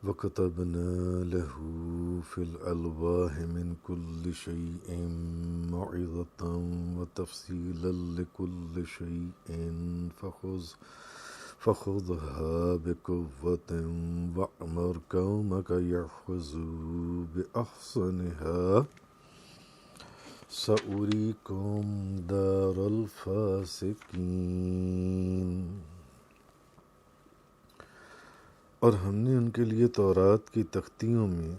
وَكَتَبْنَا لَهُ فِي الْأَلْوَاحِ مِنْ كُلِّ شَيْءٍ مَوْعِظَةً وَتَفْصِيلًا لِكُلِّ شَيْءٍ فَخُذْهَا بِقُوَّةٍ وَأْمُرْ قَوْمَكَ يَأْخُذُوا بِأَحْسَنِهَا سَأُرِيكُمْ دَارَ الْفَاسِقِينَ۔ اور ہم نے ان کے لیے تورات کی تختیوں میں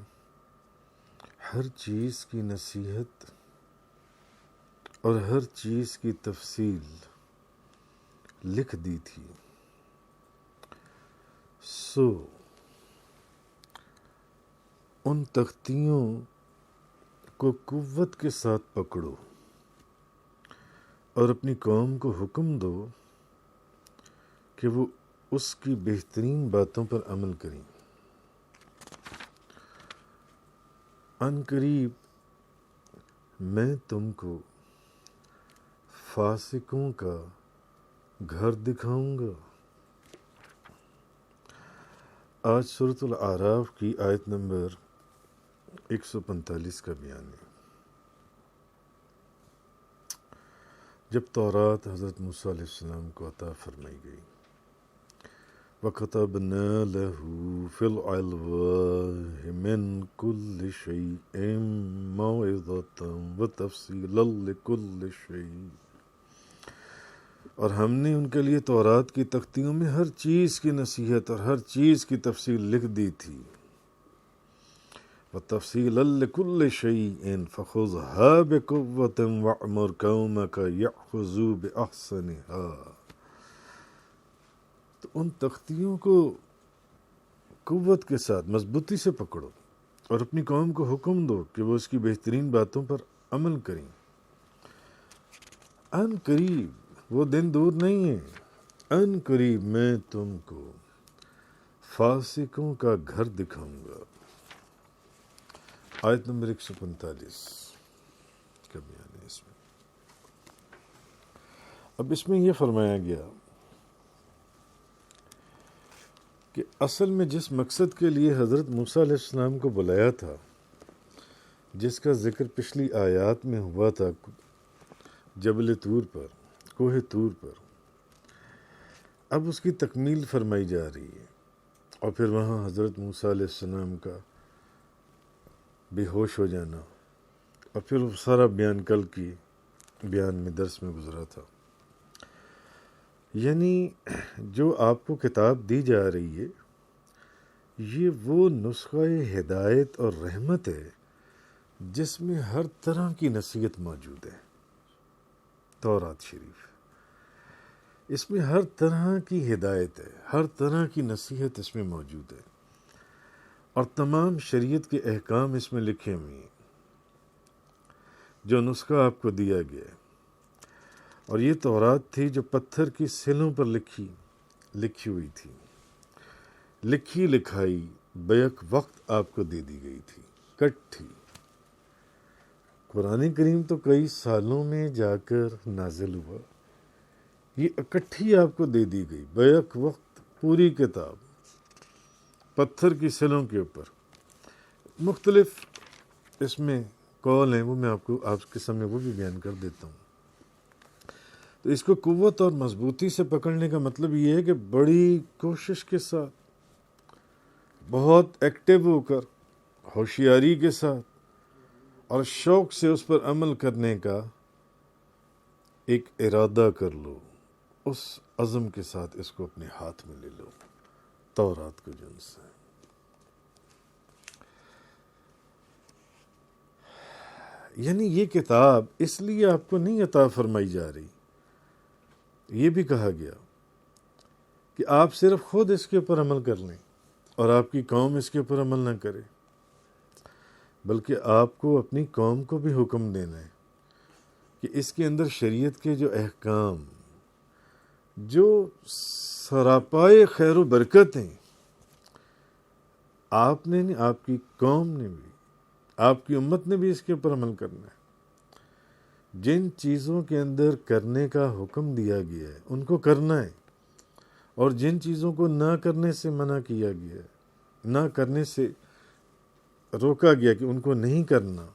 ہر چیز کی نصیحت اور ہر چیز کی تفصیل لکھ دی تھی۔ سو ان تختیوں کو قوت کے ساتھ پکڑو اور اپنی قوم کو حکم دو کہ وہ اس کی بہترین باتوں پر عمل کریں۔ ان قریب میں تم کو فاسقوں کا گھر دکھاؤں گا۔ آج سورۃ الاعراف کی آیت نمبر 145 کا بیان ہے۔ جب تورات حضرت موسیٰ علیہ السلام کو عطا فرمائی گئی، وَكَتَبْنَا لَهُ فِي الْأَلْوَاحِ مِنْ كُلِّ شَيْءٍ مَوْعِظَةً وَتَفْصِيلًا لِكُلِّ شَيْءٍ، اور ہم نے ان کے لیے تورات کی تختیوں میں ہر چیز کی نصیحت اور ہر چیز کی تفصیل لکھ دی تھی۔ وَتَفْصِيلًا لِكُلِّ شَيْءٍ فَخُذْهَا بِقُوَّةٍ وَأْمُرْ قَوْمَكَ يَأْخُذُوا بِأَحْسَنِهَا۔ تو ان تختیوں کو قوت کے ساتھ مضبوطی سے پکڑو اور اپنی قوم کو حکم دو کہ وہ اس کی بہترین باتوں پر عمل کریں۔ ان قریب، وہ دن دور نہیں ہے، ان قریب میں تم کو فاسقوں کا گھر دکھاؤں گا۔ آیت نمبر 145 کا بیان ہے اس میں۔ اب اس میں یہ فرمایا گیا کہ اصل میں جس مقصد کے لیے حضرت موسیٰ علیہ السلام کو بلایا تھا، جس کا ذکر پچھلی آیات میں ہوا تھا، جبل طور پر، کوہ طور پر، اب اس کی تکمیل فرمائی جا رہی ہے۔ اور پھر وہاں حضرت موسیٰ علیہ السلام کا بے ہوش ہو جانا، اور پھر وہ سارا بیان کل کی بیان میں درس میں گزرا تھا۔ یعنی جو آپ کو کتاب دی جا رہی ہے، یہ وہ نسخہ ہدایت اور رحمت ہے جس میں ہر طرح کی نصیحت موجود ہے۔ تورات شریف، اس میں ہر طرح کی ہدایت ہے، ہر طرح کی نصیحت اس میں موجود ہے، اور تمام شریعت کے احکام اس میں لکھے ہوئے ہیں، جو نسخہ آپ کو دیا گیا ہے۔ اور یہ تورات تھی جو پتھر کی سلوں پر لکھی ہوئی تھی، لکھی لکھائی بیک وقت آپ کو دے دی گئی تھی، کٹ تھی۔ قرآن کریم تو کئی سالوں میں جا کر نازل ہوا، یہ اکٹھی آپ کو دے دی گئی بیک وقت، پوری کتاب پتھر کی سلوں کے اوپر۔ مختلف اس میں قول ہیں، وہ میں آپ کو آپ کے سامنے وہ بھی بیان کر دیتا ہوں۔ تو اس کو قوت اور مضبوطی سے پکڑنے کا مطلب یہ ہے کہ بڑی کوشش کے ساتھ، بہت ایکٹیو ہو کر، ہوشیاری کے ساتھ اور شوق سے اس پر عمل کرنے کا ایک ارادہ کر لو، اس عزم کے ساتھ اس کو اپنے ہاتھ میں لے لو، تورات کو جن سے۔ یعنی یہ کتاب اس لیے آپ کو نہیں عطا فرمائی جا رہی، یہ بھی کہا گیا کہ آپ صرف خود اس کے اوپر عمل کر لیں اور آپ کی قوم اس کے اوپر عمل نہ کرے، بلکہ آپ کو اپنی قوم کو بھی حکم دینا ہے کہ اس کے اندر شریعت کے جو احکام، جو سراپائے خیر و برکت ہیں، آپ نے نہیں، آپ کی قوم نے بھی، آپ کی امت نے بھی اس کے اوپر عمل کرنا ہے۔ جن چیزوں کے اندر کرنے کا حکم دیا گیا ہے ان کو کرنا ہے، اور جن چیزوں کو نہ کرنے سے منع کیا گیا ہے نہ کرنے سے روکا گیا کہ ان کو نہیں کرنا،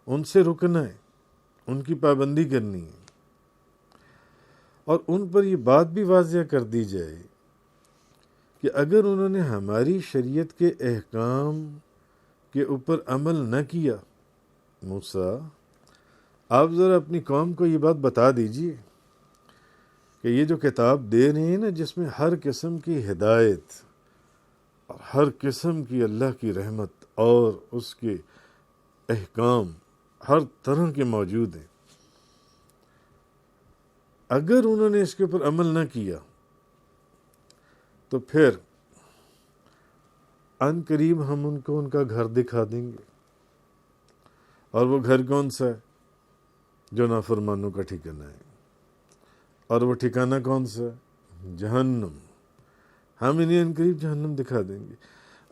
ان سے رکنا ہے، ان کی پابندی کرنی ہے، اور ان پر یہ بات بھی واضح کر دی جائے کہ اگر انہوں نے ہماری شریعت کے احکام کے اوپر عمل نہ کیا، موسیٰ آپ ذرا اپنی قوم کو یہ بات بتا دیجئے کہ یہ جو کتاب دے رہے ہیں نا، جس میں ہر قسم کی ہدایت اور ہر قسم کی اللہ کی رحمت اور اس کے احکام ہر طرح کے موجود ہیں، اگر انہوں نے اس کے اوپر عمل نہ کیا تو پھر ان قریب ہم ان کو ان کا گھر دکھا دیں گے، اور وہ گھر کون سا ہے؟ جو نافرمانوں کا ٹھکانہ ہے، اور وہ ٹھکانہ کون سا ہے؟ جہنم، ہم انہیں ان قریب جہنم دکھا دیں گے۔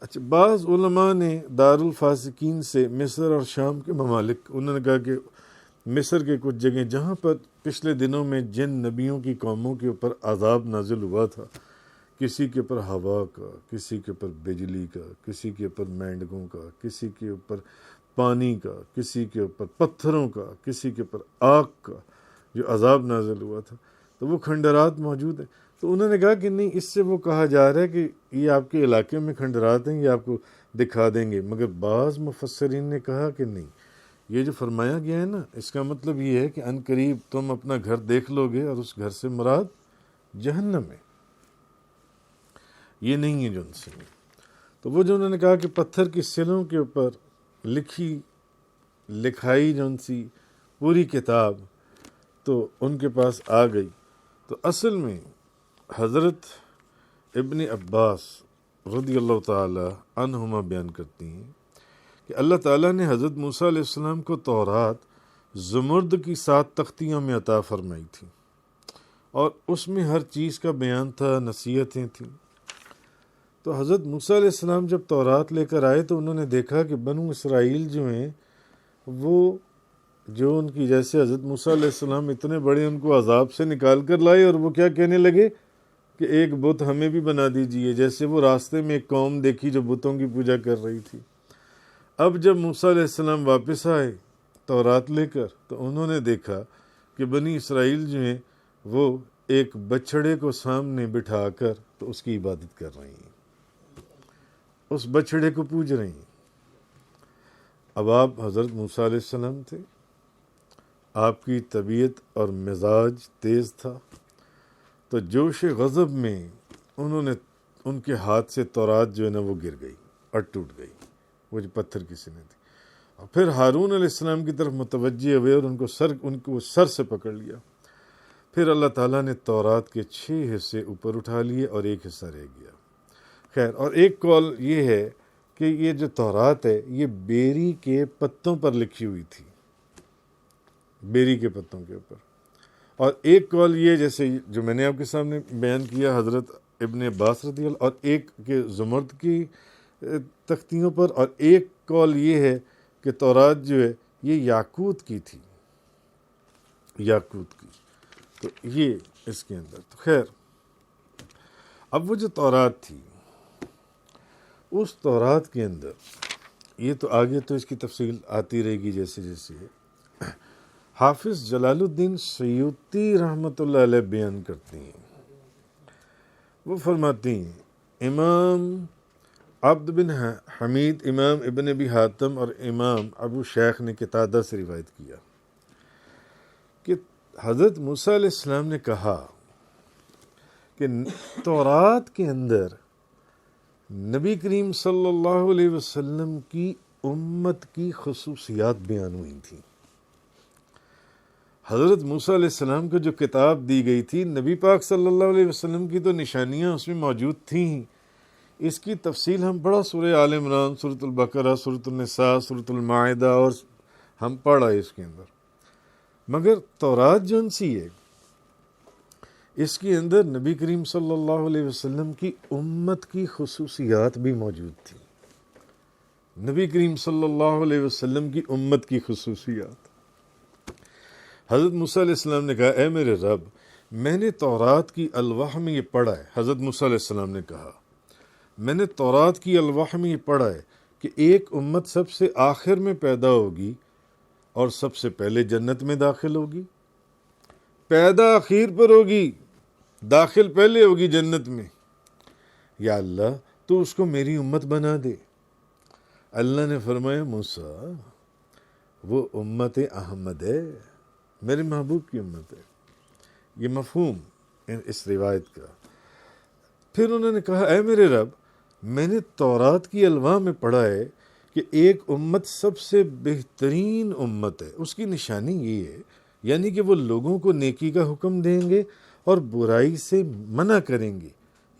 اچھا، بعض علماء نے دارالفاسقین سے مصر اور شام کے ممالک، انہوں نے کہا کہ مصر کے کچھ جگہیں جہاں پر پچھلے دنوں میں جن نبیوں کی قوموں کے اوپر عذاب نازل ہوا تھا، کسی کے اوپر ہوا کا، کسی کے اوپر بجلی کا، کسی کے اوپر مینڈکوں کا، کسی کے اوپر پانی کا، کسی کے اوپر پتھروں کا، کسی کے اوپر آگ کا جو عذاب نازل ہوا تھا، تو وہ کھنڈرات موجود ہیں۔ تو انہوں نے کہا کہ نہیں، اس سے وہ کہا جا رہا ہے کہ یہ آپ کے علاقے میں کھنڈرات ہیں، یہ آپ کو دکھا دیں گے، مگر بعض مفسرین نے کہا کہ نہیں، یہ جو فرمایا گیا ہے نا، اس کا مطلب یہ ہے کہ ان قریب تم اپنا گھر دیکھ لو گے، اور اس گھر سے مراد جہنم ہے، یہ نہیں ہے جو ان سے۔ تو وہ جو انہوں نے کہا کہ پتھر کی سلوں کے اوپر لکھائی جو ان سی پوری کتاب تو ان کے پاس آ گئی، تو اصل میں حضرت ابن عباس رضی اللہ تعالی عنہما بیان کرتی ہیں کہ اللہ تعالیٰ نے حضرت موسیٰ علیہ السلام کو تورات زمرد کی 7 تختیوں میں عطا فرمائی تھی، اور اس میں ہر چیز کا بیان تھا، نصیحتیں تھیں۔ تو حضرت موسیٰ علیہ السلام جب تورات لے کر آئے تو انہوں نے دیکھا کہ بنو اسرائیل جو ہیں، وہ جو ان کی، جیسے حضرت موسیٰ علیہ السلام اتنے بڑے ان کو عذاب سے نکال کر لائے، اور وہ کیا کہنے لگے کہ ایک بت ہمیں بھی بنا دیجئے، جیسے وہ راستے میں ایک قوم دیکھی جو بتوں کی پوجا کر رہی تھی۔ اب جب موسیٰ علیہ السلام واپس آئے تورات لے کر، تو انہوں نے دیکھا کہ بنی اسرائیل جو ہیں وہ ایک بچڑے کو سامنے بٹھا کر تو اس کی عبادت کر رہی ہیں، اس بچڑے کو پوج رہی ہیں۔ اب آپ حضرت موسیٰ علیہ السلام تھے، آپ کی طبیعت اور مزاج تیز تھا، تو جوش غضب میں انہوں نے، ان کے ہاتھ سے تورات جو ہے نا وہ گر گئی اور ٹوٹ گئی، وہ جو پتھر کی سلیں تھی، اور پھر ہارون علیہ السلام کی طرف متوجہ ہوئے اور ان کو سر سے پکڑ لیا۔ پھر اللہ تعالیٰ نے تورات کے 6 حصے اوپر اٹھا لیے اور ایک حصہ رہ گیا۔ خیر، اور ایک قول یہ ہے کہ یہ جو تورات ہے یہ بیری کے پتوں پر لکھی ہوئی تھی، بیری کے پتوں کے اوپر، اور ایک قول یہ جیسے جو میں نے آپ کے سامنے بیان کیا حضرت ابن عباس رضی اللہ، اور ایک کہ زمرد کی تختیوں پر، اور ایک قول یہ ہے کہ تورات جو ہے یہ یاقوت کی تھی، یاقوت کی، تو یہ اس کے اندر۔ تو خیر، اب وہ جو تورات تھی، اس تورات کے اندر یہ تو آگے تو اس کی تفصیل آتی رہے گی جیسے جیسے حافظ جلال الدین سیوطی رحمۃ اللہ علیہ بیان کرتے ہیں، وہ فرماتے ہیں امام عبد بن حمید، امام ابن ابی حاتم اور امام ابو شیخ نے قتادہ سے روایت کیا کہ حضرت موسیٰ علیہ السلام نے کہا کہ تورات کے اندر نبی کریم صلی اللہ علیہ وسلم کی امت کی خصوصیات بیان ہوئی تھیں۔ حضرت موسیٰ علیہ السلام کو جو کتاب دی گئی تھی، نبی پاک صلی اللہ علیہ وسلم کی تو نشانیاں اس میں موجود تھیں، اس کی تفصیل ہم پڑھا سورہ آل عمران، سورۃ البقرہ، سورۃ النساء، سورۃ المائدہ، اور ہم پڑھا اس کے اندر، مگر تورات جو سی ہے اس کے اندر نبی کریم صلی اللہ علیہ وسلم کی امت کی خصوصیات بھی موجود تھی، نبی کریم صلی اللہ علیہ وسلم کی امت کی خصوصیات۔ حضرت موسیٰ علیہ السلام نے کہا، اے میرے رب، میں نے تورات کی الواح میں یہ پڑھا ہے۔ حضرت موسیٰ علیہ السلام نے کہا، میں نے تورات کی الواح میں یہ پڑھا ہے کہ ایک امت سب سے آخر میں پیدا ہوگی اور سب سے پہلے جنت میں داخل ہوگی. پیدا اخیر پر ہوگی، داخل پہلے ہوگی جنت میں. یا اللہ تو اس کو میری امت بنا دے. اللہ نے فرمایا موسیٰ وہ امت احمد ہے، میرے محبوب کی امت ہے. یہ مفہوم اس روایت کا. پھر انہوں نے کہا اے میرے رب میں نے تورات کی الواح میں پڑھا ہے کہ ایک امت سب سے بہترین امت ہے، اس کی نشانی یہ ہے یعنی کہ وہ لوگوں کو نیکی کا حکم دیں گے اور برائی سے منع کریں گے.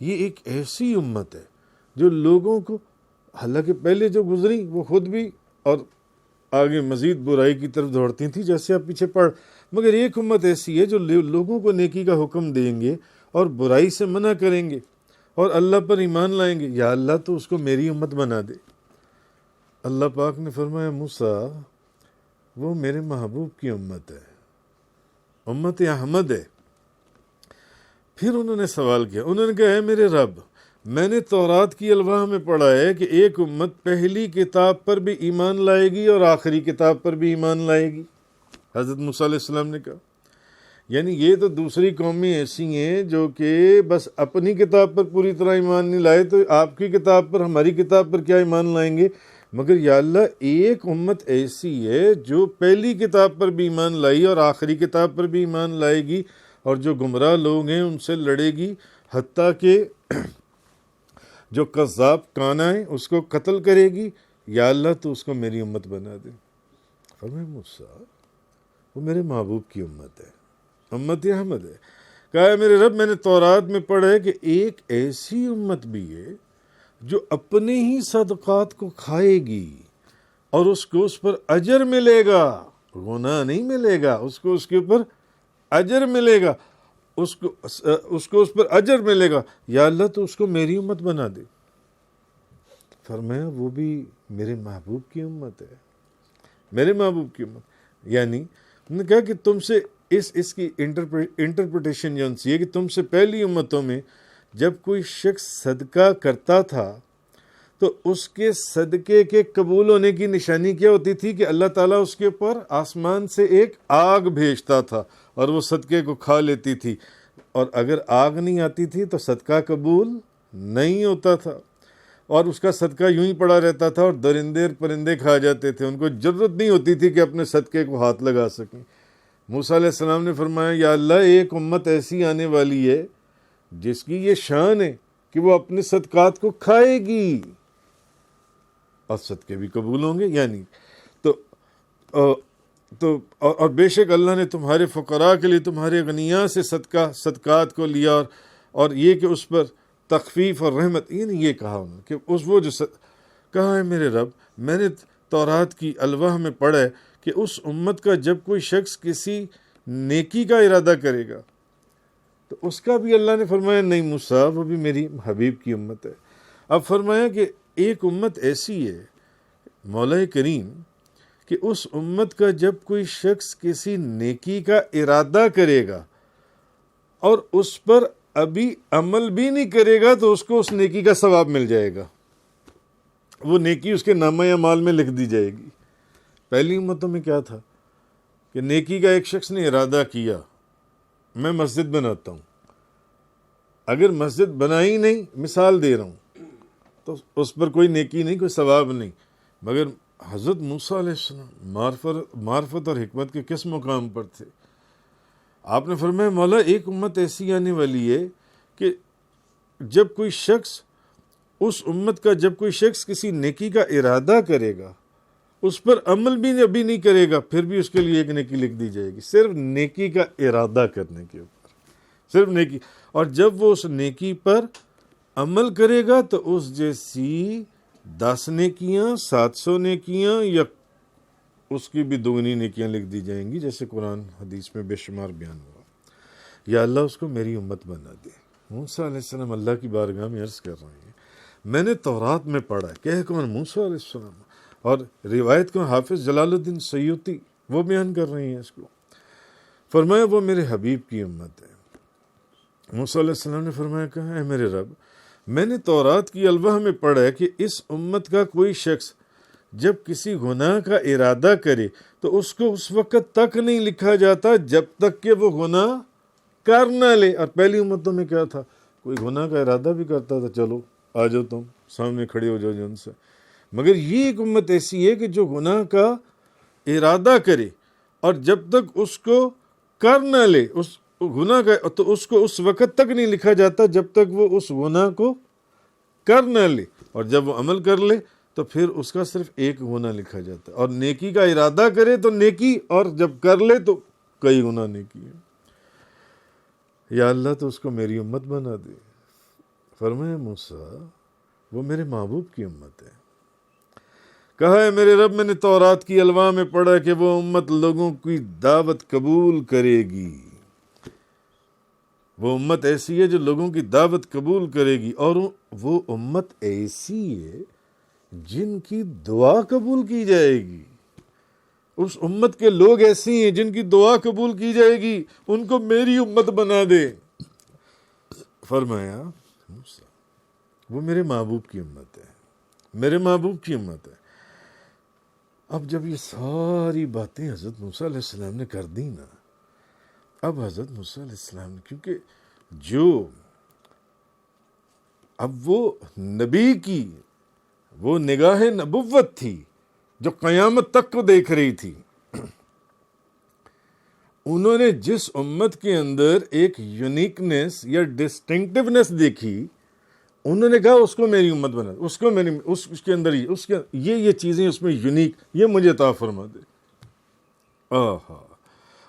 یہ ایک ایسی امت ہے جو لوگوں کو، حالانکہ پہلے جو گزری وہ خود بھی اور آگے مزید برائی کی طرف دوڑتی تھی جیسے آپ پیچھے پڑھ، مگر ایک امت ایسی ہے جو لوگوں کو نیکی کا حکم دیں گے اور برائی سے منع کریں گے اور اللہ پر ایمان لائیں گے. یا اللہ تو اس کو میری امت بنا دے. اللہ پاک نے فرمایا موسیٰ وہ میرے محبوب کی امت ہے، امت احمد ہے. پھر انہوں نے سوال کیا، انہوں نے کہا اے میرے رب میں نے تورات کی الواح میں پڑھا ہے کہ ایک امت پہلی کتاب پر بھی ایمان لائے گی اور آخری کتاب پر بھی ایمان لائے گی. حضرت موسیٰ علیہ السلام نے کہا یعنی یہ تو دوسری قومیں ایسی ہیں جو کہ بس اپنی کتاب پر پوری طرح ایمان نہیں لائے، تو آپ کی کتاب پر، ہماری کتاب پر کیا ایمان لائیں گے. مگر یا اللہ ایک امت ایسی ہے جو پہلی کتاب پر بھی ایمان لائی اور آخری کتاب پر بھی ایمان لائے گی اور جو گمراہ لوگ ہیں ان سے لڑے گی، حتیٰ کہ جو کذاب کانا ہے اس کو قتل کرے گی. یا اللہ تو اس کو میری امت بنا دے. فرمایا موسیٰ وہ میرے محبوب کی امت ہے، امت احمد ہے. کہا میرے رب میں نے تورات میں پڑھا ہے کہ ایک ایسی امت بھی ہے جو اپنے ہی صدقات کو کھائے گی اور اس کو اس پر اجر ملے گا، گناہ نہیں ملے گا، اس کو اس کے اوپر اجر ملے گا، اس کو اس پر اجر ملے گا. یا اللہ تو اس کو میری امت بنا دے. فرمایا وہ بھی میرے محبوب کی امت ہے، میرے محبوب کی امت. یعنی انہوں نے کہا کہ تم سے اس کی انٹرپریٹیشن یہ ہے کہ تم سے پہلی امتوں میں جب کوئی شخص صدقہ کرتا تھا تو اس کے صدقے کے قبول ہونے کی نشانی کیا ہوتی تھی کہ اللہ تعالیٰ اس کے اوپر آسمان سے ایک آگ بھیجتا تھا اور وہ صدقے کو کھا لیتی تھی، اور اگر آگ نہیں آتی تھی تو صدقہ قبول نہیں ہوتا تھا اور اس کا صدقہ یوں ہی پڑا رہتا تھا اور درندے اور پرندے کھا جاتے تھے، ان کو ضرورت نہیں ہوتی تھی کہ اپنے صدقے کو ہاتھ لگا سکیں. موسیٰ علیہ السلام نے فرمایا یا اللہ ایک امت ایسی آنے والی ہے جس کی یہ شان ہے کہ وہ اپنے صدقات کو کھائے گی اور صدقے بھی قبول ہوں گے. یعنی اور بے شک اللہ نے تمہارے فقراء کے لیے تمہارے غنیاں سے صدقات کو لیا اور یہ کہ اس پر تخفیف اور رحمت، یعنی یہ کہا انہوں نے کہ کہا ہے میرے رب میں نے تورات کی الواح میں پڑھا ہے کہ اس امت کا جب کوئی شخص کسی نیکی کا ارادہ کرے گا تو اس کا بھی اللہ نے فرمایا نہیں موسیٰ وہ بھی میری حبیب کی امت ہے. اب فرمایا کہ ایک امت ایسی ہے مولا کریم کہ اس امت کا جب کوئی شخص کسی نیکی کا ارادہ کرے گا اور اس پر ابھی عمل بھی نہیں کرے گا تو اس کو اس نیکی کا ثواب مل جائے گا، وہ نیکی اس کے نامہ اعمال میں لکھ دی جائے گی. پہلی امتوں میں کیا تھا کہ نیکی کا ایک شخص نے ارادہ کیا میں مسجد بناتا ہوں، اگر مسجد بنائی نہیں، مثال دے رہا ہوں، تو اس پر کوئی نیکی نہیں، کوئی ثواب نہیں. مگر حضرت موسیٰ علیہ السلام معرفت اور حکمت کے کس مقام پر تھے؟ آپ نے فرمایا مولا ایک امت ایسی آنے والی ہے کہ جب کوئی شخص اس امت کا جب کوئی شخص کسی نیکی کا ارادہ کرے گا اس پر عمل بھی ابھی نہیں کرے گا پھر بھی اس کے لیے ایک نیکی لکھ دی جائے گی، صرف نیکی کا ارادہ کرنے کے اوپر، صرف نیکی. اور جب وہ اس نیکی پر عمل کرے گا تو اس جیسی 10 نیکیاں 700 نیکیاں یا اس کی بھی دوگنی نیکیاں لکھ دی جائیں گی، جیسے قرآن حدیث میں بے شمار بیان ہوا. یا اللہ اس کو میری امت بنا دے. موسیٰ علیہ السلام اللہ کی بارگاہ میں عرض کر رہے ہیں میں نے تورات میں پڑھا ہے، کہہ کون موسیٰ علیہ السلام، اور روایت کو حافظ جلال الدین سیوطی وہ بیان کر رہے ہیں اس کو. فرمایا وہ میرے حبیب کی امت ہے. موسیٰ علیہ السلام نے فرمایا کہا اے میرے رب میں نے تورات کی الواح میں پڑھا ہے کہ اس امت کا کوئی شخص جب کسی گناہ کا ارادہ کرے تو اس کو اس وقت تک نہیں لکھا جاتا جب تک کہ وہ گناہ کر نہ لے. اور پہلی امتوں میں کیا تھا, کوئی گناہ کا ارادہ بھی کرتا تھا, چلو آ جاؤ تم سامنے کھڑے ہو جاؤ جن سے. مگر یہ ایک امت ایسی ہے کہ جو گناہ کا ارادہ کرے اور جب تک اس کو کر نہ لے اس گناہ کا, تو اس کو اس وقت تک نہیں لکھا جاتا جب تک وہ اس گناہ کو کر نہ لے, اور جب وہ عمل کر لے تو پھر اس کا صرف ایک گناہ لکھا جاتا ہے. اور نیکی کا ارادہ کرے تو نیکی, اور جب کر لے تو کئی گناہ نیکی ہے. یا اللہ تو اس کو میری امت بنا دے. فرمایا موسیٰ وہ میرے محبوب کی امت ہے. کہا ہے میرے رب میں نے تورات کی الواح میں پڑھا کہ وہ امت لوگوں کی دعوت قبول کرے گی. وہ امت ایسی ہے جو لوگوں کی دعوت قبول کرے گی, اور وہ امت ایسی ہے جن کی دعا قبول کی جائے گی. اس امت کے لوگ ایسی ہیں جن کی دعا قبول کی جائے گی, ان کو میری امت بنا دے. فرمایا وہ میرے محبوب کی امت ہے, میرے محبوب کی امت ہے. اب جب یہ ساری باتیں حضرت موسیٰ علیہ السلام نے کر دی نا, اب حضرت موسیٰ علیہ السلام نے, کیونکہ جو اب وہ نبی کی وہ نگاہ نبوت تھی جو قیامت تک کو دیکھ رہی تھی, انہوں نے جس امت کے اندر ایک یونیکنیس یا ڈسٹنکٹیونیس دیکھی, انہوں نے کہا اس کو میری امت بنا, اس کو میری اس کے اندر یہ چیزیں اس میں یونیک, یہ مجھے عطا فرما دے. آہا,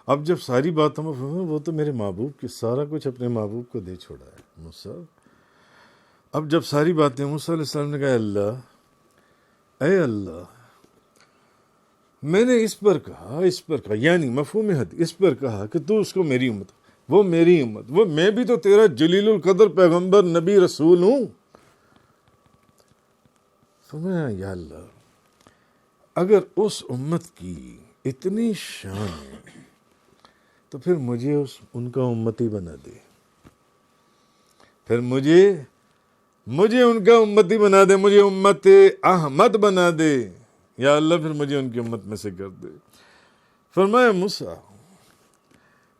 اب جب ساری باتوں میں وہ تو میرے محبوب کی, سارا کچھ اپنے محبوب کو دے چھوڑا ہے موسیٰ. اب جب ساری باتیں موسیٰ علیہ السلام نے کہا اے اللہ میں نے اس پر کہا یعنی مفہوم حدیث اس پر کہا کہ تو اس کو میری امت, وہ میری امت, وہ میں بھی تو تیرا جلیل القدر پیغمبر نبی رسول ہوں. فرمایا یا اللہ اگر اس امت کی اتنی شان ہے تو پھر مجھے ان کا امتی بنا دے, پھر مجھے ان کا امتی بنا دے, مجھے امت احمد بنا دے یا اللہ, پھر مجھے ان کی امت میں سے کر دے. فرمایا موسیٰ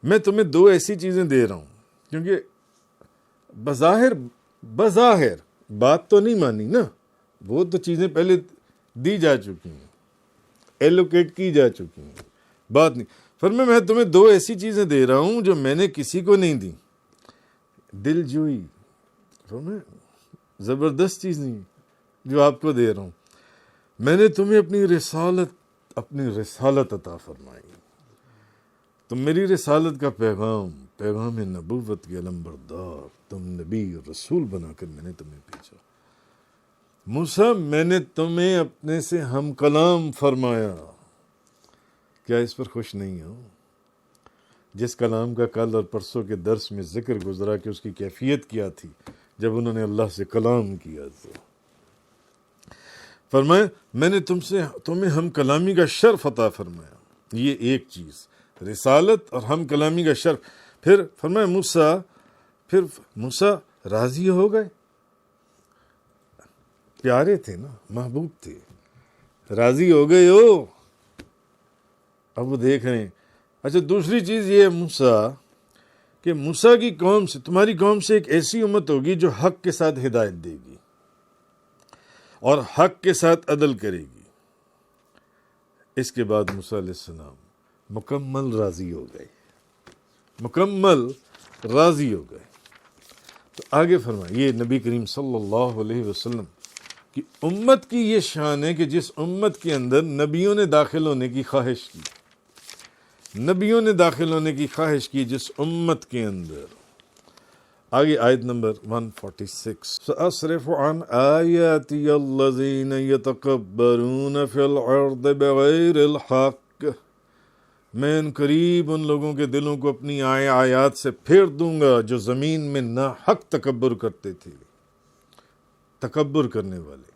میں تمہیں دو ایسی چیزیں دے رہا ہوں, کیونکہ بظاہر بات تو نہیں مانی نا, وہ تو چیزیں پہلے دی جا چکی ہیں, ایلوکیٹ کی جا چکی ہیں, بات نہیں. فرمایا میں تمہیں دو ایسی چیزیں دے رہا ہوں جو میں نے کسی کو نہیں دی. دل جوئی, زبردست چیز نہیں جو آپ کو دے رہا ہوں. میں نے تمہیں اپنی رسالت عطا فرمائی, تم میری رسالت کا پیغام نبوت کے علم بردار, تم نبی رسول بنا کر میں نے تمہیں بھیجا. موسیٰ میں نے تمہیں اپنے سے ہم کلام فرمایا, کیا اس پر خوش نہیں ہو؟ جس کلام کا کل اور پرسوں کے درس میں ذکر گزرا کہ اس کی کیفیت کیا تھی جب انہوں نے اللہ سے کلام کیا. تو فرمایا میں نے تمہیں ہم کلامی کا شرف عطا فرمایا. یہ ایک چیز رسالت اور ہم کلامی کا شرف. پھر فرمایا موسیٰ راضی ہو گئے, پیارے تھے نا, محبوب تھے, راضی ہو گئے ہو. اب وہ دیکھ رہے ہیں. اچھا دوسری چیز یہ ہے موسیٰ کہ موسیٰ کی قوم سے, تمہاری قوم سے ایک ایسی امت ہوگی جو حق کے ساتھ ہدایت دے گی اور حق کے ساتھ عدل کرے گی. اس کے بعد موسیٰ علیہ السلام مکمل راضی ہو گئے. تو آگے فرمائے یہ نبی کریم صلی اللہ علیہ وسلم کی امت کی یہ شان ہے کہ جس امت کے اندر نبیوں نے داخل ہونے کی خواہش کی, جس امت کے اندر. آگے آیت نمبر 146 سأصرف عن آیاتی الذین یتکبرون فی الارض بغیر الحق, میں ان قریب ان لوگوں کے دلوں کو اپنی آیات سے پھیر دوں گا جو زمین میں ناحق تکبر کرتے تھے. تکبر کرنے والے,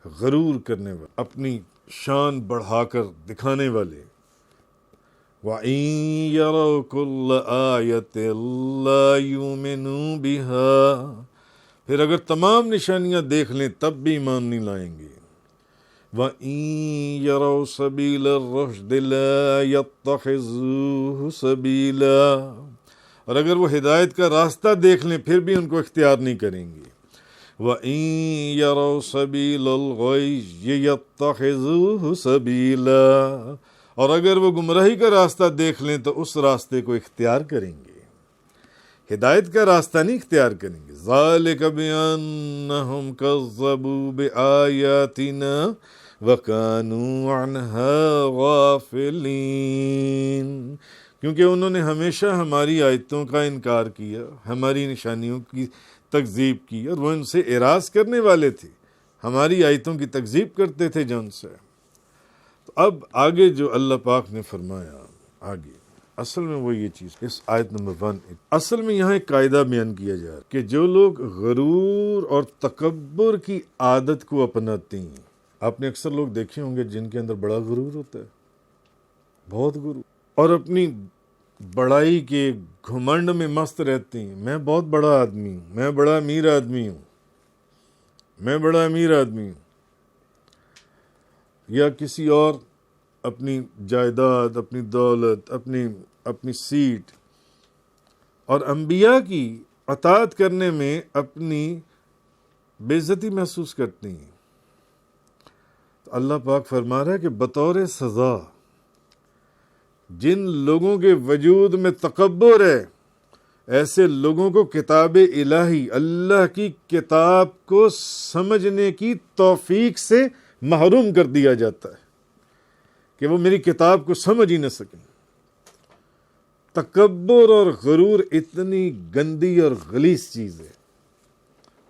غرور کرنے والے, اپنی شان بڑھا کر دکھانے والے. وَإِن يَرَوْا كُلَّ آيَةٍ لَا يُؤْمِنُوا بِهَا پھر اگر تمام نشانیاں دیکھ لیں تب بھی ایمان نہیں لائیں گے۔ وَإِن يَرَوْا سَبِيلَ الرُّشْدِ لَا يَتَّخِذُوهُ سَبِيلًا، اور اگر وہ ہدایت کا راستہ دیکھ لیں پھر بھی ان کو اختیار نہیں کریں گے۔ وَإِن يَرَوْا سَبِيلَ الْغَيِّ يَتَّخِذُوهُ سَبِيلًا، اور اگر وہ گمراہی کا راستہ دیکھ لیں تو اس راستے کو اختیار کریں گے، ہدایت کا راستہ نہیں اختیار کریں گے۔ ذَلِكَ بِأَنَّهُمْ كَذَّبُوا بِآيَاتِنَا وَكَانُوا عَنْهَا غَافِلِينَ، کیونکہ انہوں نے ہمیشہ ہماری آیتوں کا انکار کیا، ہماری نشانیوں کی تکذیب کی، اور وہ ان سے اعراض کرنے والے تھے، ہماری آیتوں کی تکذیب کرتے تھے جو ان سے۔ تو اب آگے جو اللہ پاک نے فرمایا آگے، اصل میں وہ یہ چیز اس آیت نمبر 1، اصل میں یہاں ایک قاعدہ بیان کیا جا رہا ہے کہ جو لوگ غرور اور تکبر کی عادت کو اپناتے ہیں، آپ نے اکثر لوگ دیکھے ہوں گے جن کے اندر بڑا غرور ہوتا ہے، بہت غرور، اور اپنی بڑائی کے گھمنڈ میں مست رہتے ہیں، میں بہت بڑا آدمی ہوں، میں بڑا امیر آدمی ہوں، میں بڑا امیر آدمی ہوں، یا کسی اور اپنی جائیداد، اپنی دولت، اپنی سیٹ، اور انبیاء کی اطاعت کرنے میں اپنی بے عزتی محسوس کرتے ہیں۔ تو اللہ پاک فرما رہا ہے کہ بطور سزا جن لوگوں کے وجود میں تکبر ہے، ایسے لوگوں کو کتاب الہی، اللہ کی کتاب کو سمجھنے کی توفیق سے محروم کر دیا جاتا ہے کہ وہ میری کتاب کو سمجھ ہی نہ سکیں۔ تکبر اور غرور اتنی گندی اور غلیظ چیز ہے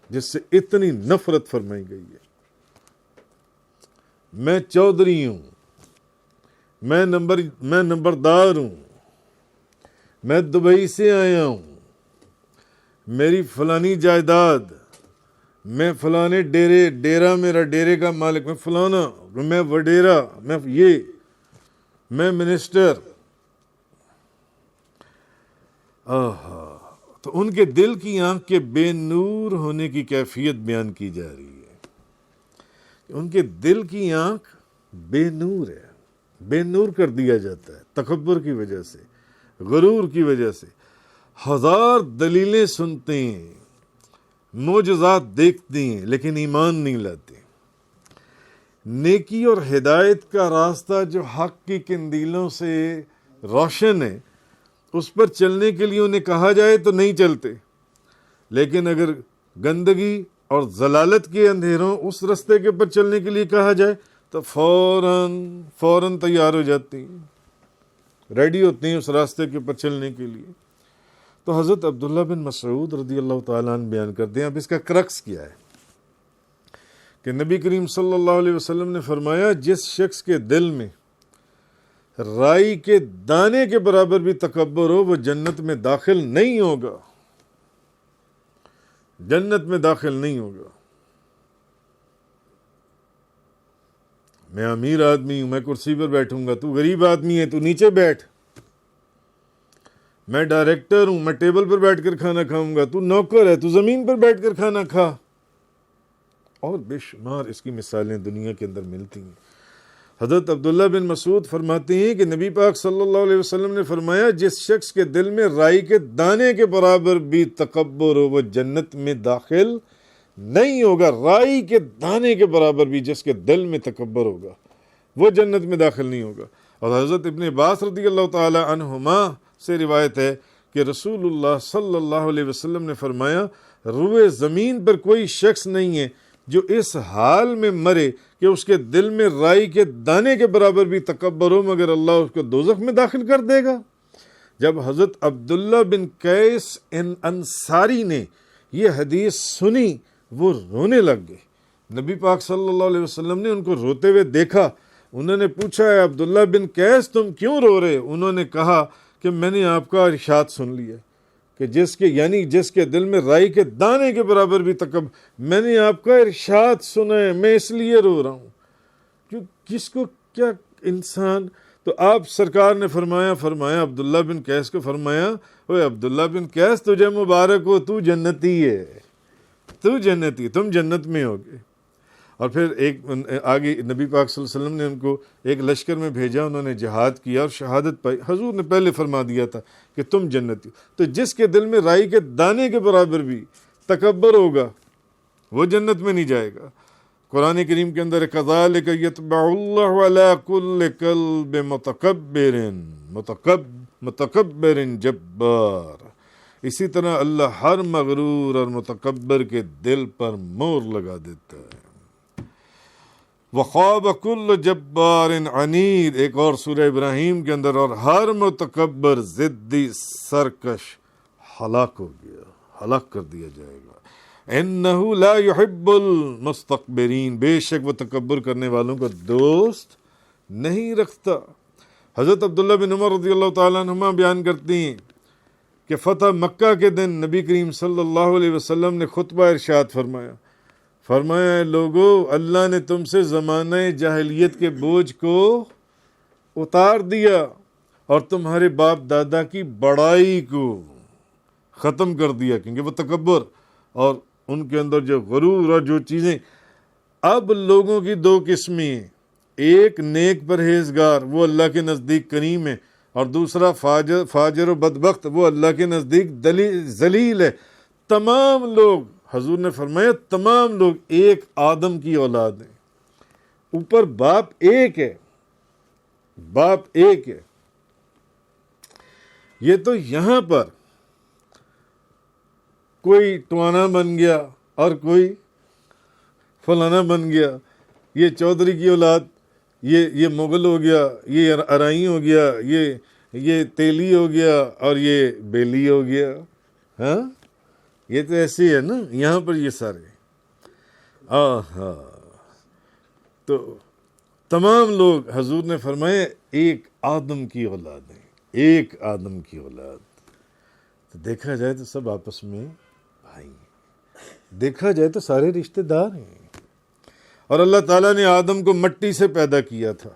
جس سے اتنی نفرت فرمائی گئی ہے۔ میں چودھری ہوں، میں نمبردار ہوں، میں دبئی سے آیا ہوں، میری فلانی جائیداد، میں فلانے ڈیرا میرا ڈیرے کا مالک، میں فلانا، میں وڈیرا، میں منسٹر۔ تو ان کے دل کی آنکھ کے بے نور ہونے کی کیفیت بیان کی جا رہی ہے۔ ان کے دل کی آنکھ بے نور ہے، بے نور کر دیا جاتا ہے تکبر کی وجہ سے، غرور کی وجہ سے۔ ہزار دلیلیں سنتے ہیں، معجزات دیکھتے ہیں، لیکن ایمان نہیں لاتے۔ نیکی اور ہدایت کا راستہ جو حق کی قندیلوں سے روشن ہے، اس پر چلنے کے لیے انہیں کہا جائے تو نہیں چلتے، لیکن اگر گندگی اور ضلالت کے اندھیروں اس رستے کے پر چلنے کے لیے کہا جائے تو فوراً تیار ہو جاتی ہیں، ریڈی ہوتے ہیں اس راستے کے پر چلنے کے لیے۔ تو حضرت عبداللہ بن مسعود رضی اللہ تعالیٰ عنہ بیان کرتے ہیں، اب اس کا کرکس کیا ہے کہ نبی کریم صلی اللہ علیہ وسلم نے فرمایا، جس شخص کے دل میں رائی کے دانے کے برابر بھی تکبر ہو وہ جنت میں داخل نہیں ہوگا، جنت میں داخل نہیں ہوگا۔ میں امیر آدمی ہوں، میں کرسی پر بیٹھوں گا، تو غریب آدمی ہے، تو نیچے بیٹھ۔ میں ڈائریکٹر ہوں، میں ٹیبل پر بیٹھ کر کھانا کھاؤں گا، تو نوکر ہے، تو زمین پر بیٹھ کر کھانا کھا۔ اور بے شمار اس کی مثالیں دنیا کے اندر ملتی ہیں۔ حضرت عبداللہ بن مسعود فرماتے ہیں کہ نبی پاک صلی اللہ علیہ وسلم نے فرمایا، جس شخص کے دل میں رائی کے دانے کے برابر بھی تکبر ہو وہ جنت میں داخل نہیں ہوگا۔ رائی کے دانے کے برابر بھی جس کے دل میں تکبر ہوگا وہ جنت میں داخل نہیں ہوگا۔ اور حضرت ابن عباس رضی اللہ تعالی عنہما سے روایت ہے کہ رسول اللہ صلی اللہ علیہ وسلم نے فرمایا، روئے زمین پر کوئی شخص نہیں ہے جو اس حال میں مرے کہ اس کے دل میں رائی کے دانے کے برابر بھی تکبر ہو مگر اللہ اس کو دوزخ میں داخل کر دے گا۔ جب حضرت عبداللہ بن قیس انصاری نے یہ حدیث سنی وہ رونے لگ گئے۔ نبی پاک صلی اللہ علیہ وسلم نے ان کو روتے ہوئے دیکھا، انہوں نے پوچھا، اے عبداللہ بن قیس تم کیوں رو رہے؟ انہوں نے کہا کہ میں نے آپ کا ارشاد سن لیا کہ جس کے دل میں رائی کے دانے کے برابر بھی تکبر، میں نے آپ کا ارشاد سنا ہے، میں اس لیے رو رہا ہوں۔ کس کو کیا انسان، تو آپ سرکار نے فرمایا عبداللہ بن قیس کو فرمایا، اوے عبداللہ بن قیس تجھے مبارک ہو، تو جنتی ہے، تو جنتی، تم جنت میں ہوگے. اور پھر ایک آگے نبی پاک صلی اللہ علیہ وسلم نے ان کو ایک لشکر میں بھیجا، انہوں نے جہاد کیا اور شہادت پائی. حضور نے پہلے فرما دیا تھا کہ تم جنتی. تو جس کے دل میں رائی کے دانے کے برابر بھی تکبر ہوگا وہ جنت میں نہیں جائے گا. قرآن کریم کے اندر کذالک یطبع اللہ علی کل قلب متکبر جبار، اسی طرح اللہ ہر مغرور اور متکبر کے دل پر مور لگا دیتا ہے. وخاب کل جبار عنید، ایک اور سورہ ابراہیم کے اندر، اور ہر متکبر ضدی سرکش ہلاک ہو گیا، ہلاک کر دیا جائے گا. انہ لا یحب المستکبرین، بے شک وہ تکبر کرنے والوں کو دوست نہیں رکھتا. حضرت عبداللہ بن عمر رضی اللہ تعالیٰ عنہما بیان کرتی ہیں کہ فتح مکہ کے دن نبی کریم صلی اللہ علیہ وسلم نے خطبہ ارشاد فرمایا لوگو، اللہ نے تم سے زمانہ جاہلیت کے بوجھ کو اتار دیا اور تمہارے باپ دادا کی بڑائی کو ختم کر دیا، کیونکہ وہ تکبر اور ان کے اندر جو غرور اور جو چیزیں. اب لوگوں کی دو قسمیں ہیں، ایک نیک پرہیزگار وہ اللہ کے نزدیک کریم ہے، اور دوسرا فاجر و بدبخت وہ اللہ کے نزدیک ذلیل ہے. تمام لوگ، حضور نے فرمایا تمام لوگ ایک آدم کی اولاد ہیں. اوپر باپ ایک ہے، باپ ایک ہے. یہ تو یہاں پر کوئی ٹوانا بن گیا اور کوئی فلانا بن گیا، یہ چودھری کی اولاد، یہ مغل ہو گیا، یہ ارائی ہو گیا، یہ تیلی ہو گیا اور یہ بیلی ہو گیا. ہاں یہ تو ایسے ہے نا یہاں پر یہ سارے. تو تمام لوگ حضور نے فرمایا ایک آدم کی اولاد ہیں، ایک آدم کی اولاد. تو دیکھا جائے تو سب آپس میں بھائی ہیں، دیکھا جائے تو سارے رشتہ دار ہیں. اور اللہ تعالیٰ نے آدم کو مٹی سے پیدا کیا تھا.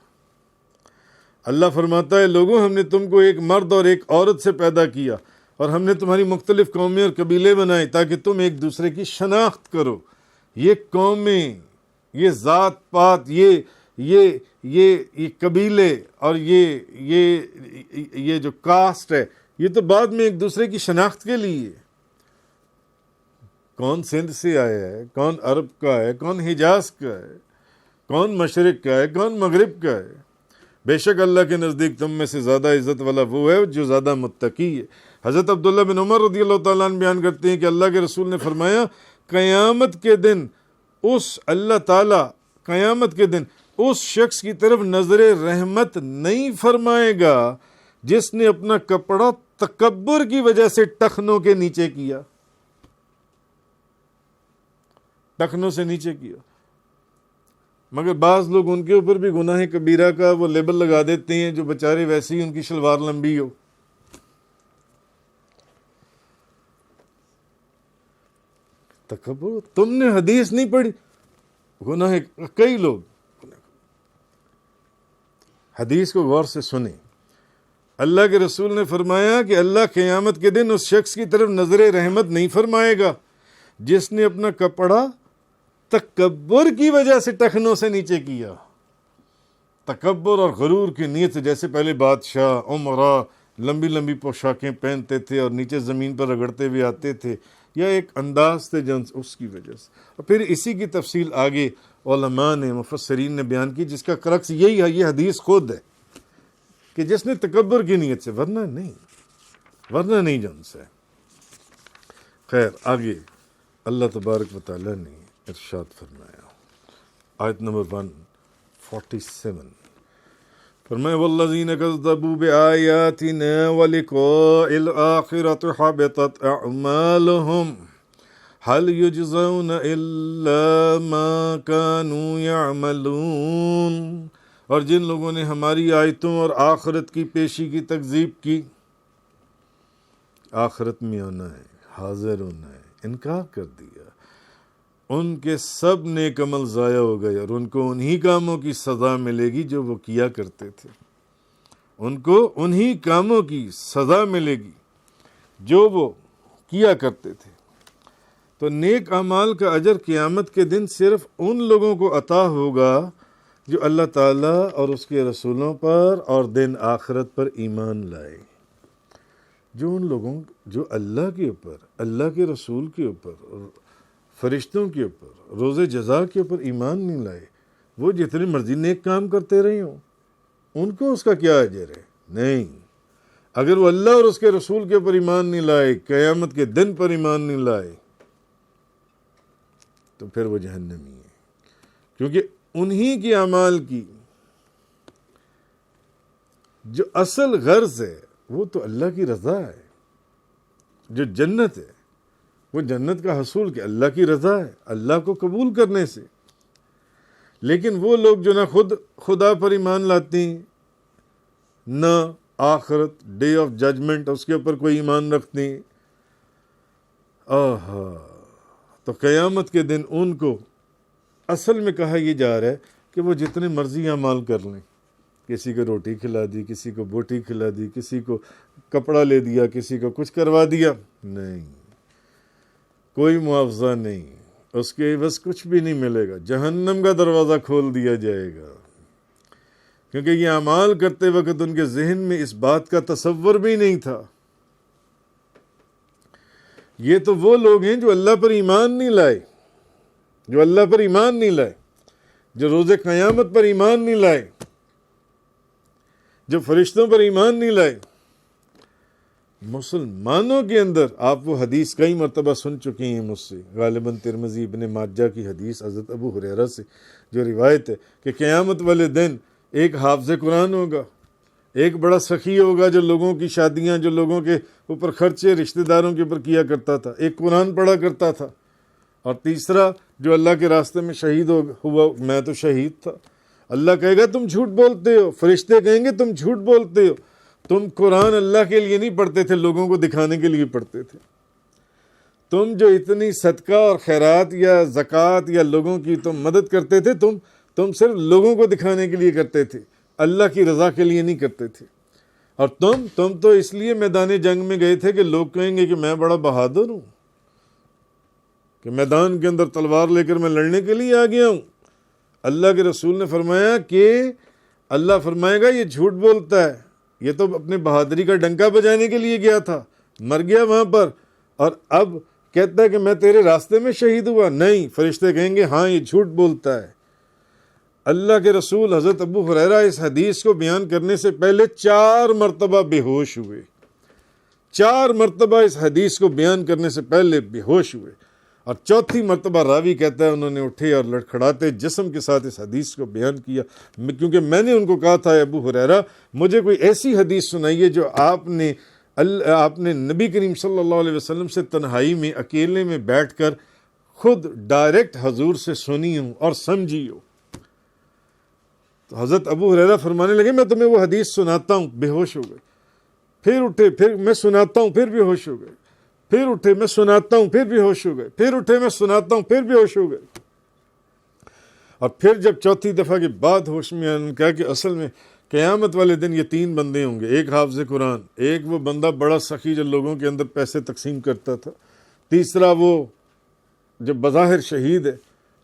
اللہ فرماتا ہے لوگوں، ہم نے تم کو ایک مرد اور ایک عورت سے پیدا کیا اور ہم نے تمہاری مختلف قومیں اور قبیلے بنائے تاکہ تم ایک دوسرے کی شناخت کرو. یہ قومیں، یہ ذات پات، یہ قبیلے اور یہ جو کاسٹ ہے، یہ تو بعد میں ایک دوسرے کی شناخت کے لیے. کون سندھ سے آیا ہے، کون عرب کا ہے، کون حجاز کا ہے، کون مشرق کا ہے، کون مغرب کا ہے. بے شک اللہ کے نزدیک تم میں سے زیادہ عزت والا وہ ہے جو زیادہ متقی ہے. حضرت عبداللہ بن عمر رضی اللہ تعالیٰ عنہ بیان کرتے ہیں کہ اللہ کے رسول نے فرمایا قیامت کے دن اللہ تعالیٰ قیامت کے دن اس شخص کی طرف نظر رحمت نہیں فرمائے گا جس نے اپنا کپڑا تکبر کی وجہ سے ٹخنوں کے نیچے کیا، ٹخنوں سے نیچے کیا. مگر بعض لوگ ان کے اوپر بھی گناہ کبیرہ کا وہ لیبل لگا دیتے ہیں، جو بیچارے ویسے ہی ان کی شلوار لمبی ہو. تکبر، تم نے حدیث نہیں پڑھی، گناہ. کئی لوگ حدیث کو غور سے سنیں. اللہ کے رسول نے فرمایا کہ اللہ قیامت کے دن اس شخص کی طرف نظر رحمت نہیں فرمائے گا جس نے اپنا کپڑا تکبر کی وجہ سے ٹخنوں سے نیچے کیا. تکبر اور غرور کی نیت سے، جیسے پہلے بادشاہ عمرا لمبی لمبی پوشاکیں پہنتے تھے اور نیچے زمین پر رگڑتے ہوئے آتے تھے، یا ایک انداز تھے جن اس کی وجہ سے. اور پھر اسی کی تفصیل آگے علماء نے، مفسرین نے بیان کی، جس کا کرکس یہی ہے، یہ حدیث خود ہے کہ جس نے تکبر کی نیت سے، ورنہ نہیں جن سے. خیر آگے اللہ تبارک و تعالیٰ نے ارشاد فرمایا، آیت نمبر 147 فرمایا والذین کذبوا بآیاتنا ولقاء الآخرۃ حبطت اعمالهم هل یجزون الا ما كانوا یعملون. اور جن لوگوں نے ہماری آیتوں اور آخرت کی پیشی کی تکذیب کی، آخرت میں ہونا ہے، حاضر ہونا ہے، انکار کر دیا، ان کے سب نیک عمل ضائع ہو گئے اور ان کو انہی کاموں کی سزا ملے گی جو وہ کیا کرتے تھے. ان کو انہی کاموں کی سزا ملے گی جو وہ کیا کرتے تھے. تو نیک اعمال کا اجر قیامت کے دن صرف ان لوگوں کو عطا ہوگا جو اللہ تعالیٰ اور اس کے رسولوں پر اور دن آخرت پر ایمان لائے. جو ان لوگوں جو اللہ کے اوپر، اللہ کے رسول کے اوپر، فرشتوں کے اوپر، روز جزا کے اوپر ایمان نہیں لائے، وہ جتنے مرضی نیک کام کرتے رہے ہوں، ان کو اس کا کیا اجر ہے؟ نہیں. اگر وہ اللہ اور اس کے رسول کے اوپر ایمان نہیں لائے، قیامت کے دن پر ایمان نہیں لائے، تو پھر وہ جہنمی ہے. کیونکہ انہی کے اعمال کی جو اصل غرض ہے وہ تو اللہ کی رضا ہے. جو جنت ہے وہ جنت کا حصول کہ اللہ کی رضا ہے، اللہ کو قبول کرنے سے. لیکن وہ لوگ جو نہ خود خدا پر ایمان لاتے ہیں، نہ آخرت، ڈے آف ججمنٹ، اس کے اوپر کوئی ایمان رکھتے ہیں، تو قیامت کے دن ان کو اصل میں کہا یہ جا رہا ہے کہ وہ جتنے مرضی اعمال کر لیں، کسی کو روٹی کھلا دی، کسی کو بوٹی کھلا دی، کسی کو کپڑا لے دیا، کسی کو کچھ کروا دیا، نہیں، کوئی معاوضہ نہیں، اس کے بس کچھ بھی نہیں ملے گا. جہنم کا دروازہ کھول دیا جائے گا. کیونکہ یہ اعمال کرتے وقت ان کے ذہن میں اس بات کا تصور بھی نہیں تھا. یہ تو وہ لوگ ہیں جو اللہ پر ایمان نہیں لائے، جو اللہ پر ایمان نہیں لائے، جو روز قیامت پر ایمان نہیں لائے، جو فرشتوں پر ایمان نہیں لائے. مسلمانوں کے اندر آپ وہ حدیث کئی مرتبہ سن چکے ہیں مجھ سے، غالباً ترمذی ابن ماجہ کی حدیث حضرت ابو ہریرہ سے جو روایت ہے کہ قیامت والے دن ایک حافظ قرآن ہوگا، ایک بڑا سخی ہوگا جو لوگوں کی شادیاں، جو لوگوں کے اوپر خرچے رشتہ داروں کے اوپر کیا کرتا تھا، ایک قرآن پڑھا کرتا تھا، اور تیسرا جو اللہ کے راستے میں شہید ہوا، میں تو شہید تھا. اللہ کہے گا تم جھوٹ بولتے ہو، فرشتے کہیں گے تم جھوٹ بولتے ہو، تم قرآن اللہ کے لیے نہیں پڑھتے تھے، لوگوں کو دکھانے کے لیے پڑھتے تھے. تم جو اتنی صدقہ اور خیرات یا زکوٰۃ یا لوگوں کی تم مدد کرتے تھے، تم صرف لوگوں کو دکھانے کے لیے کرتے تھے، اللہ کی رضا کے لیے نہیں کرتے تھے. اور تم تو اس لیے میدان جنگ میں گئے تھے کہ لوگ کہیں گے کہ میں بڑا بہادر ہوں، کہ میدان کے اندر تلوار لے کر میں لڑنے کے لیے آ گیا ہوں. اللہ کے رسول نے فرمایا کہ اللہ فرمائے گا یہ جھوٹ بولتا ہے، یہ تو اپنے بہادری کا ڈنکا بجانے کے لیے گیا تھا، مر گیا وہاں پر، اور اب کہتا ہے کہ میں تیرے راستے میں شہید ہوا. نہیں، فرشتے کہیں گے ہاں یہ جھوٹ بولتا ہے. اللہ کے رسول حضرت ابو ہریرہ اس حدیث کو بیان کرنے سے پہلے 4 مرتبہ بے ہوش ہوئے. 4 مرتبہ اس حدیث کو بیان کرنے سے پہلے بے ہوش ہوئے، اور 4تھی مرتبہ راوی کہتا ہے انہوں نے اٹھے اور لڑکھڑاتے جسم کے ساتھ اس حدیث کو بیان کیا. کیونکہ میں نے ان کو کہا تھا ابو ہریرہ مجھے کوئی ایسی حدیث سنائیے جو آپ نے نبی کریم صلی اللہ علیہ وسلم سے تنہائی میں اکیلے میں بیٹھ کر خود ڈائریکٹ حضور سے سنی ہوں اور سمجھی ہو. تو حضرت ابو ہریرہ فرمانے لگے میں تمہیں وہ حدیث سناتا ہوں. بے ہوش ہو گئے، پھر اٹھے، پھر میں سناتا ہوں، پھر بے ہوش ہو گئے، پھر اٹھے میں سناتا ہوں، پھر بے ہوش ہو گئے، پھر اٹھے میں سناتا ہوں، پھر بے ہوش ہو گئے. اور پھر جب 4تھی دفعہ کے بعد ہوش میں آیا، انہوں نے کہا کہ اصل میں قیامت والے دن یہ 3 بندے ہوں گے، ایک حافظ قرآن، ایک وہ بندہ بڑا سخی جو لوگوں کے اندر پیسے تقسیم کرتا تھا، تیسرا وہ جو بظاہر شہید ہے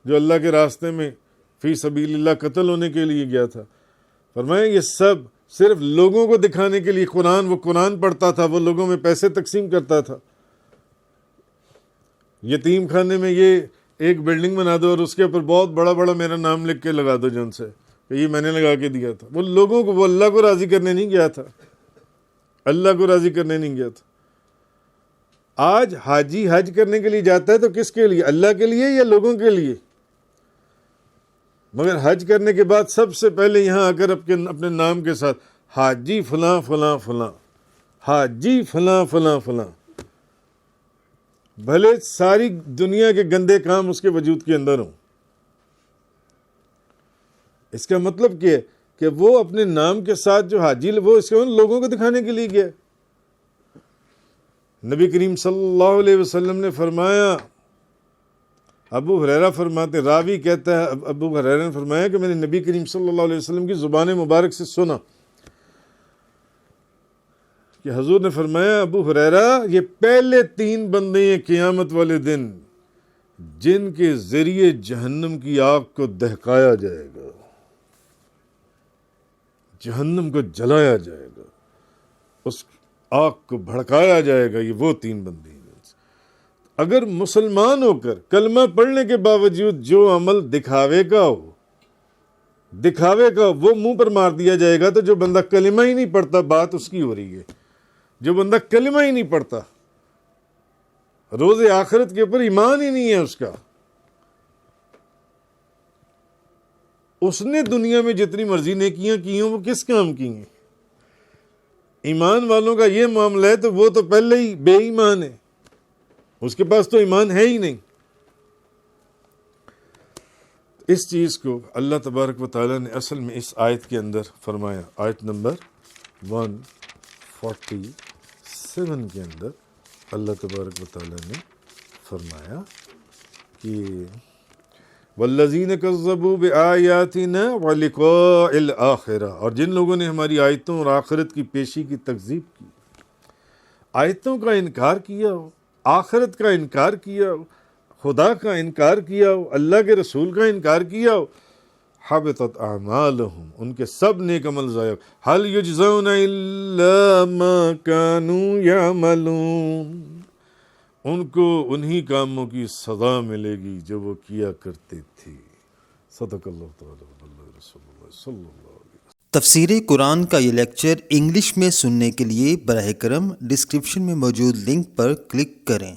جو اللہ کے راستے میں فی سبیل اللہ قتل ہونے کے لیے گیا تھا. فرمایا یہ سب صرف لوگوں کو دکھانے کے لیے وہ قرآن پڑھتا تھا، وہ لوگوں میں پیسے تقسیم کرتا تھا. یتیم خانے میں یہ ایک بلڈنگ بنا دو اور اس کے اوپر بہت بڑا بڑا میرا نام لکھ کے لگا دو جن سے کہ یہ میں نے لگا کے دیا تھا. وہ لوگوں کو، وہ اللہ کو راضی کرنے نہیں گیا تھا، اللہ کو راضی کرنے نہیں گیا تھا. آج حاجی حج کرنے کے لیے جاتا ہے تو کس کے لیے؟ اللہ کے لیے یا لوگوں کے لیے؟ مگر حج کرنے کے بعد سب سے پہلے یہاں آ کر اپنے نام کے ساتھ حاجی فلاں فلاں فلاں، حاجی فلاں فلاں فلاں، بھلے ساری دنیا کے گندے کام اس کے وجود کے اندر ہوں. اس کا مطلب کیا ہے کہ وہ اپنے نام کے ساتھ جو حاجی، وہ اس کے لوگوں کو دکھانے کے لیے گیا. نبی کریم صلی اللہ علیہ وسلم نے فرمایا، ابو ہریرہ فرماتے، راوی کہتا ہے ابو ہریرہ نے فرمایا کہ میں نے نبی کریم صلی اللہ علیہ وسلم کی زبان مبارک سے سنا کہ حضور نے فرمایا ابو ہریرہ یہ پہلے 3 بندے ہیں قیامت والے دن جن کے ذریعے جہنم کی آگ کو دہکایا جائے گا، جہنم کو جلایا جائے گا، اس آگ کو بھڑکایا جائے گا، یہ وہ 3 بندے ہیں۔ اگر مسلمان ہو کر کلمہ پڑھنے کے باوجود جو عمل دکھاوے کا ہو وہ منہ پر مار دیا جائے گا، تو جو بندہ کلمہ ہی نہیں پڑھتا، بات اس کی ہو رہی ہے، جو بندہ کلمہ ہی نہیں پڑھتا، روز آخرت کے اوپر ایمان ہی نہیں ہے اس کا، اس نے دنیا میں جتنی مرضی نیکیاں کی ہیں وہ کس کام کی ہیں؟ ایمان والوں کا یہ معاملہ ہے تو وہ تو پہلے ہی بے ایمان ہے، اس کے پاس تو ایمان ہے ہی نہیں۔ اس چیز کو اللہ تبارک و تعالیٰ نے اصل میں اس آیت کے اندر فرمایا، آیت نمبر 147 کے اندر اللہ تبارک و تعالیٰ نے فرمایا کہ وَالَّذِينَ كَذَّبُوا بِآيَاتِنَا وَلِقَاءِ الْآخِرَةِ، اور جن لوگوں نے ہماری آیتوں اور آخرت کی پیشی کی تکذیب کی، آیتوں کا انکار کیا ہو، آخرت کا انکار کیا ہو، خدا کا انکار کیا ہو، اللہ کے رسول کا انکار کیا ہو، حبطت اعمالہم، ان کے سب نیک عمل ضائع، هل یجزون الا ما كانوا یعملون، ان کو انہی کاموں کی سزا ملے گی جو وہ کیا کرتے تھے۔ صدق اللہ تعالی اللہ رسول اللہ صلی اللہ علیہ وسلم۔ تفسیر قرآن کا یہ لیکچر انگلش میں سننے کے لیے براہ کرم ڈسکرپشن میں موجود لنک پر کلک کریں۔